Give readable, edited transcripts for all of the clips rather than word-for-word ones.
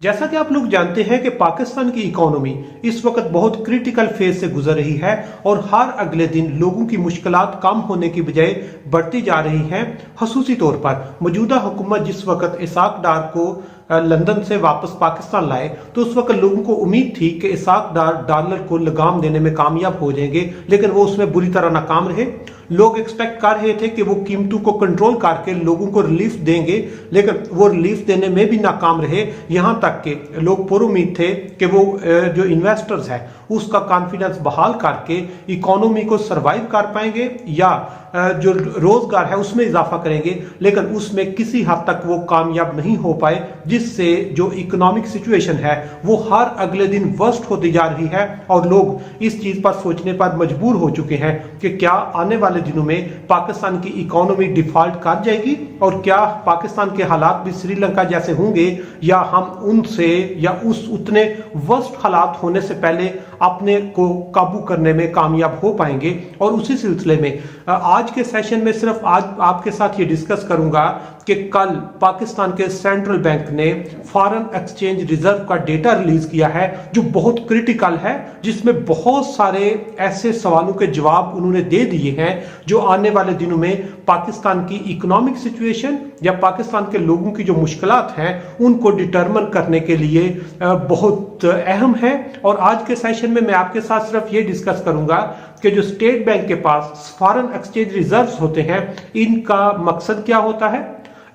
जैसा कि आप लोग जानते हैं कि पाकिस्तान की इकोनॉमी इस वक्त बहुत क्रिटिकल फेज से गुजर रही है और हर अगले दिन लोगों की मुश्किलात कम होने की बजाय बढ़ती जा रही हैं। खसूसी तौर पर मौजूदा हुकूमत जिस वक्त इसाक डार को लंदन से वापस पाकिस्तान लाए तो उस वक्त लोगों को उम्मीद थी कि इसाक डार डॉलर को लगाम देने में कामयाब हो जाएंगे, लेकिन वो उसमें बुरी तरह नाकाम रहे। लोग एक्सपेक्ट कर रहे थे कि वो कीमतों को कंट्रोल करके लोगों को रिलीफ देंगे, लेकिन वो रिलीफ देने में भी नाकाम रहे। यहां तक कि लोग पूरी उम्मीद थे कि वो जो इन्वेस्टर्स है उसका कॉन्फिडेंस बहाल करके इकोनॉमी को सरवाइव कर पाएंगे या जो रोजगार है उसमें इजाफा करेंगे, लेकिन उसमें किसी हद तक वो कामयाब नहीं हो पाए, जिससे जो इकोनॉमिक सिचुएशन है वो हर अगले दिन वर्स्ट होती जा रही है और लोग इस चीज पर सोचने पर मजबूर हो चुके हैं कि क्या आने वाले दिनों में पाकिस्तान की इकोनॉमी डिफॉल्ट कर जाएगी और क्या पाकिस्तान के हालात भी श्रीलंका जैसे होंगे या हम उनसे या उस उतने वर्स्ट हालात होने से पहले अपने को काबू करने में कामयाब हो पाएंगे। और उसी सिलसिले में आज के सेशन में सिर्फ आज आपके साथ ये डिस्कस करूंगा कि कल पाकिस्तान के सेंट्रल बैंक ने फॉरेन एक्सचेंज रिजर्व का डेटा रिलीज किया है जो बहुत क्रिटिकल है, जिसमें बहुत सारे ऐसे सवालों के जवाब उन्होंने दे दिए हैं जो आने वाले दिनों में पाकिस्तान की इकोनॉमिक सिचुएशन या पाकिस्तान के लोगों की जो मुश्किलात हैं उनको डिटरमिन करने के लिए बहुत अहम है। और आज के सेशन में मैं आपके साथ सिर्फ ये डिस्कस करूंगा कि जो स्टेट बैंक के पास फॉरेन एक्सचेंज रिजर्व्स होते हैं इनका मकसद क्या होता है,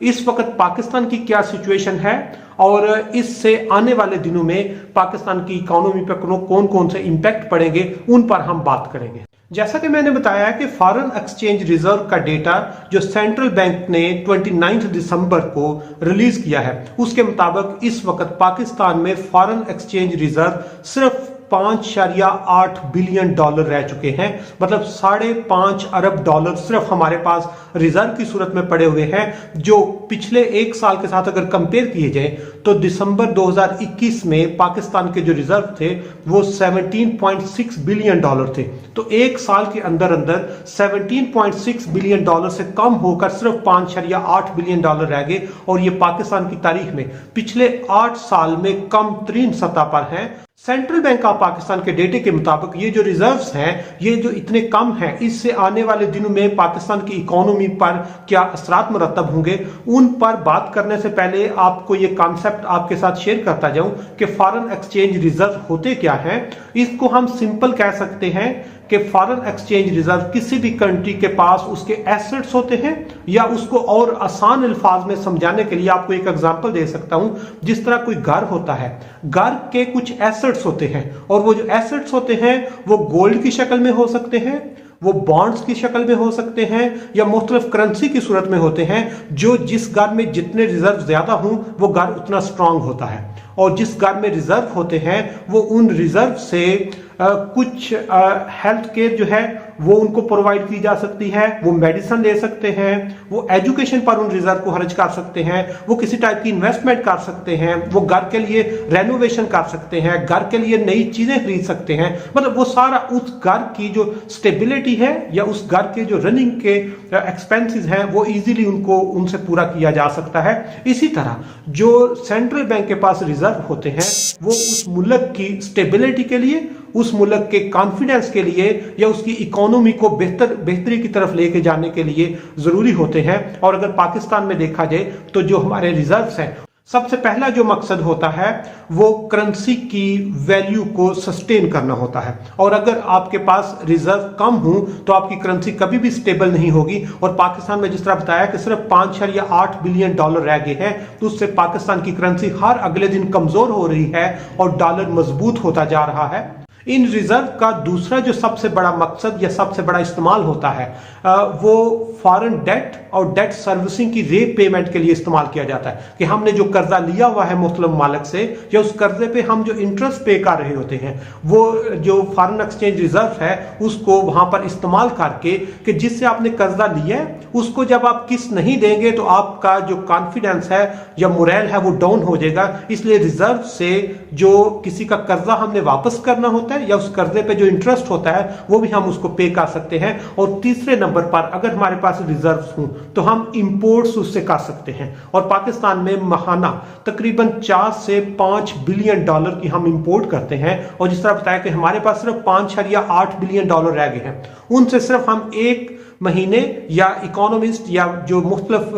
इस वक्त पाकिस्तान की क्या सिचुएशन है और इससे आने वाले दिनों में पाकिस्तान की इकोनॉमी पर कौन कौन से इंपैक्ट पड़ेंगे उन पर हम बात करेंगे। जैसा कि मैंने बताया कि फॉरेन एक्सचेंज रिजर्व का डेटा जो सेंट्रल बैंक ने 29 दिसंबर को रिलीज किया है उसके मुताबिक इस वक्त पाकिस्तान में फॉरेन एक्सचेंज रिजर्व सिर्फ 5.8 बिलियन डॉलर रह चुके हैं। मतलब 5.5 अरब डॉलर सिर्फ हमारे पास रिजर्व की सूरत में पड़े हुए हैं, जो पिछले एक साल के साथ अगर कंपेयर किए जाए तो दिसंबर 2021 में पाकिस्तान के जो रिजर्व थे वो 17.6 बिलियन डॉलर थे। तो एक साल के अंदर अंदर 17.6 बिलियन डॉलर से कम होकर सिर्फ 5.8 बिलियन डॉलर रह गए और ये पाकिस्तान की तारीख में पिछले 8 साल में कम तरीन सतह पर है। सेंट्रल बैंक ऑफ पाकिस्तान के डेटे के मुताबिक ये जो रिजर्व्स हैं ये जो इतने कम हैं, इससे आने वाले दिनों में पाकिस्तान की इकोनॉमी पर क्या असरात मुरतब होंगे उन पर बात करने से पहले आपको ये कॉन्सेप्ट आपके साथ शेयर करता जाऊं कि फॉरेन एक्सचेंज रिजर्व होते क्या हैं। इसको हम सिंपल कह सकते हैं कि फॉरेन एक्सचेंज रिजर्व किसी भी कंट्री के पास उसके एसेट्स होते हैं, या उसको और आसान अल्फाज में समझाने के लिए आपको एक एग्जांपल दे सकता हूं। जिस तरह कोई घर होता है, घर के कुछ एसेट्स होते हैं और वो जो एसेट्स होते हैं वो गोल्ड की शक्ल में हो सकते हैं, वो बॉन्ड्स की शक्ल में हो सकते हैं या मुख्तलिफ करेंसी की सूरत में होते हैं। जो जिस घर में जितने रिजर्व ज्यादा हों वो घर उतना स्ट्रांग होता है, और जिस घर में रिजर्व होते हैं वो उन रिजर्व से कुछ हेल्थ केयर जो है वो उनको प्रोवाइड की जा सकती है, वो मेडिसिन ले सकते हैं, वो एजुकेशन पर उन रिजर्व को खर्च कर सकते हैं, वो किसी टाइप की इन्वेस्टमेंट कर सकते हैं, वो घर के लिए रेनोवेशन कर सकते हैं, घर के लिए नई चीजें खरीद सकते हैं। मतलब वो सारा उस घर की जो स्टेबिलिटी है या उस घर के जो रनिंग के एक्सपेंसेस हैं वो इजीली उनको उनसे पूरा किया जा सकता है। इसी तरह जो सेंट्रल बैंक के पास रिजर्व होते हैं वो उस मुल्क की स्टेबिलिटी के लिए, उस मुल्क के कॉन्फिडेंस के लिए या उसकी इकोनॉमी को बेहतरी की तरफ लेके जाने के लिए जरूरी होते हैं। और अगर पाकिस्तान में देखा जाए तो जो हमारे रिजर्व्स हैं, सबसे पहला जो मकसद होता है वो करेंसी की वैल्यू को सस्टेन करना होता है। और अगर आपके पास रिजर्व कम हो तो आपकी करेंसी कभी भी स्टेबल नहीं होगी। और पाकिस्तान में जिस तरह बताया कि सिर्फ 5.8 बिलियन डॉलर रह गए हैं, तो उससे पाकिस्तान की करेंसी हर अगले दिन कमजोर हो रही है और डॉलर मजबूत होता जा रहा है। इन रिजर्व का दूसरा जो सबसे बड़ा मकसद या सबसे बड़ा इस्तेमाल होता है वो फॉरेन डेट और डेट सर्विसिंग की रीपेमेंट के लिए इस्तेमाल किया जाता है कि हमने जो कर्जा लिया हुआ है मुख्तलिफ मालिक से या उस कर्जे पे हम जो इंटरेस्ट पे कर रहे होते हैं वो जो फॉरेन एक्सचेंज रिजर्व है उसको वहां पर इस्तेमाल करके कि जिससे आपने कर्जा लिया है उसको जब आप किस्त नहीं देंगे तो आपका जो कॉन्फिडेंस है या मोरल है वो डाउन हो जाएगा। इसलिए रिजर्व से जो किसी का कर्जा हमने वापस करना होता है हैं या उस कर्जे पे जो इंटरेस्ट होता है वो भी हम उसको पे कर सकते हैं। और तीसरे नंबर पर अगर हमारे पास रिजर्व्स हों तो हम इंपोर्ट्स उससे कर सकते हैं। और पाकिस्तान में महाना तकरीबन 4 से 5 बिलियन डॉलर की हम इंपोर्ट करते हैं। और जिस तरह बताया कि हमारे पास सिर्फ 5.8 बिलियन डॉलर रह गए हैं, उनसे सिर्फ हम एक महीने या इकोनॉमिस्ट या जो मुख्तलिफ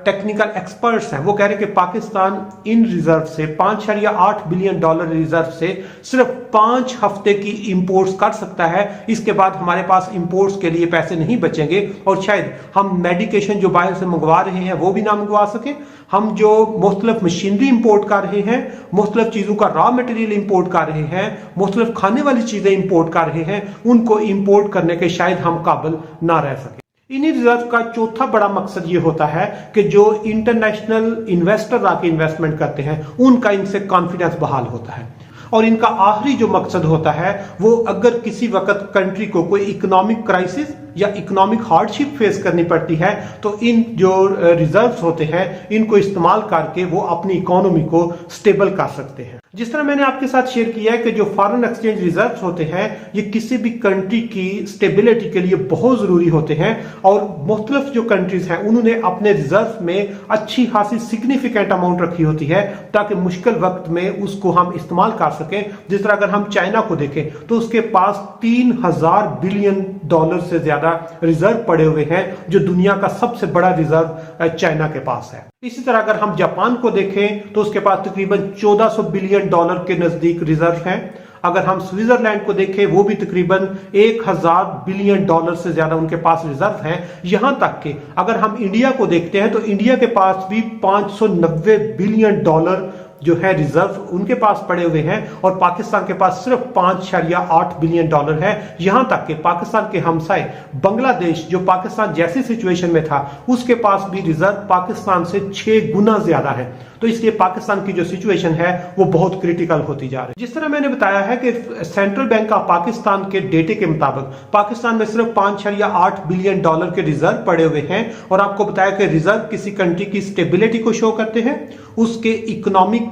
टेक्निकल एक्सपर्ट्स हैं वो कह रहे हैं कि पाकिस्तान इन रिजर्व से 5.8 बिलियन डॉलर रिजर्व से सिर्फ 5 हफ्ते की इंपोर्ट्स कर सकता है। इसके बाद हमारे पास इंपोर्ट्स के लिए पैसे नहीं बचेंगे और शायद हम मेडिकेशन जो बाहर से मंगवा रहे हैं वो भी ना मंगवा सके। हम जो मुख्तलिफ मशीनरी इंपोर्ट कर रहे हैं, मुख्तलिफ चीज़ों का रॉ मटेरियल इंपोर्ट कर रहे हैं, मुख्तलिफ खाने वाली चीज़ें इंपोर्ट कर रहे हैं, उनको इंपोर्ट करने के शायद हम काबिल ना रह सके। इन्हीं रिजर्व का चौथा बड़ा मकसद ये होता है कि जो इंटरनेशनल इन्वेस्टर आके इन्वेस्टमेंट करते हैं उनका इनसे कॉन्फिडेंस बहाल होता है। और इनका आखिरी जो मकसद होता है वो अगर किसी वक्त कंट्री को कोई इकोनॉमिक क्राइसिस या इकोनॉमिक हार्डशिप फेस करनी पड़ती है तो इन जो रिजर्व्स होते हैं इनको इस्तेमाल करके वो अपनी इकोनॉमी को स्टेबल कर सकते हैं। जिस तरह मैंने आपके साथ शेयर किया है कि जो फॉरेन एक्सचेंज रिजर्व्स होते हैं ये किसी भी कंट्री की स्टेबिलिटी के लिए बहुत जरूरी होते हैं। और मुख्तलिफ जो कंट्रीज हैं उन्होंने अपने रिजर्व में अच्छी खासी सिग्निफिकेंट अमाउंट रखी होती है ताकि मुश्किल वक्त में उसको हम इस्तेमाल कर सकें। जिस तरह अगर हम चाइना को देखें तो उसके पास 3000 बिलियन डॉलर से ज्यादा रिजर्व पड़े हुए हैं, जो दुनिया का सबसे बड़ा रिजर्व चाइना के पास है। इसी तरह अगर हम जापान को देखें तो उसके पास तकरीबन 1400 बिलियन डॉलर के नजदीक रिजर्व हैं। अगर हम स्विट्जरलैंड को देखें वो भी तकरीबन 1000 बिलियन डॉलर से ज्यादा उनके पास रिजर्व हैं। यहां तक कि अगर हम इंडिया को देखते हैं तो इंडिया के पास भी 590 बिलियन डॉलर जो है रिजर्व उनके पास पड़े हुए हैं और पाकिस्तान के पास सिर्फ 5.8 बिलियन डॉलर है। यहां तक कि पाकिस्तान के हमसाए बांग्लादेश जो पाकिस्तान जैसी सिचुएशन में था उसके पास भी रिजर्व पाकिस्तान से 6 गुना ज्यादा है। तो इसलिए पाकिस्तान की जो सिचुएशन है वो बहुत क्रिटिकल होती जा रही है। जिस तरह मैंने बताया है कि सेंट्रल बैंक ऑफ पाकिस्तान के डेटे के मुताबिक पाकिस्तान में सिर्फ 5.8 बिलियन डॉलर के रिजर्व पड़े हुए हैं। और आपको बताया कि रिजर्व किसी कंट्री की स्टेबिलिटी को शो करते हैं, उसके इकोनॉमिक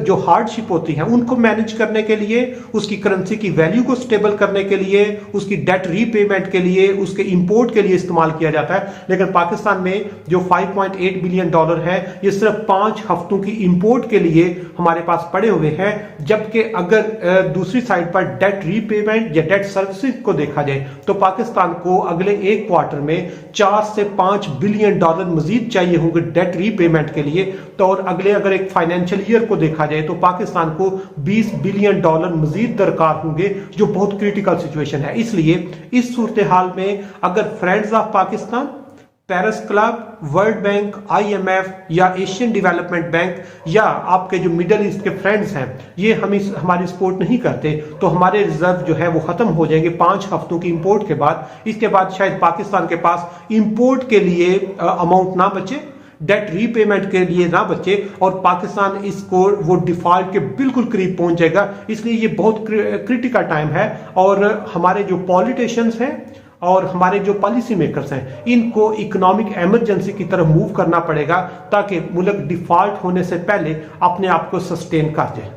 जो हार्डशिप होती है उनको मैनेज करने के लिए, उसकी करेंसी की वैल्यू को स्टेबल करने के लिए, उसकी डेट रीपेमेंट के लिए, उसके इंपोर्ट के लिए इस्तेमाल किया जाता है। लेकिन पाकिस्तान में जो 5.8 बिलियन डॉलर है ये सिर्फ 5 हफ्तों की इंपोर्ट के लिए हमारे पास पड़े हुए हैं। जबकि अगर दूसरी साइड पर डेट रीपेमेंट या डेट सर्विसेज को देखा जाए तो पाकिस्तान को अगले एक क्वार्टर में 4 से 5 बिलियन डॉलर मजीद चाहिए होंगे डेट रीपेमेंट के लिए। तो और अगले अगर एक फाइनेंशियल ईयर को देखा जाए तो पाकिस्तान को 20 बिलियन डॉलर मजीद दरकार होंगे, जो बहुत क्रिटिकल सिचुएशन है। इसलिए इस सूरत हाल में अगर friends of Pakistan, Paris club, world bank, IMF या एशियन डेवलपमेंट बैंक या आपके जो मिडल ईस्ट के फ्रेंड्स हैं ये हमारी सपोर्ट नहीं करते तो हमारे रिजर्व जो है वो खत्म हो जाएंगे 5 हफ्तों की इंपोर्ट के बाद। इसके बाद शायद पाकिस्तान के पास इंपोर्ट के लिए अमाउंट ना बचे, डेट रीपेमेंट के लिए ना बचे और पाकिस्तान इसको वो डिफॉल्ट के बिल्कुल करीब पहुंच जाएगा। इसलिए ये बहुत क्रिटिकल टाइम है और हमारे जो पॉलिटिशियंस हैं और हमारे जो पॉलिसी मेकर्स हैं इनको इकोनॉमिक इमरजेंसी की तरफ मूव करना पड़ेगा ताकि मुल्क डिफॉल्ट होने से पहले अपने आप को सस्टेन कर जाए।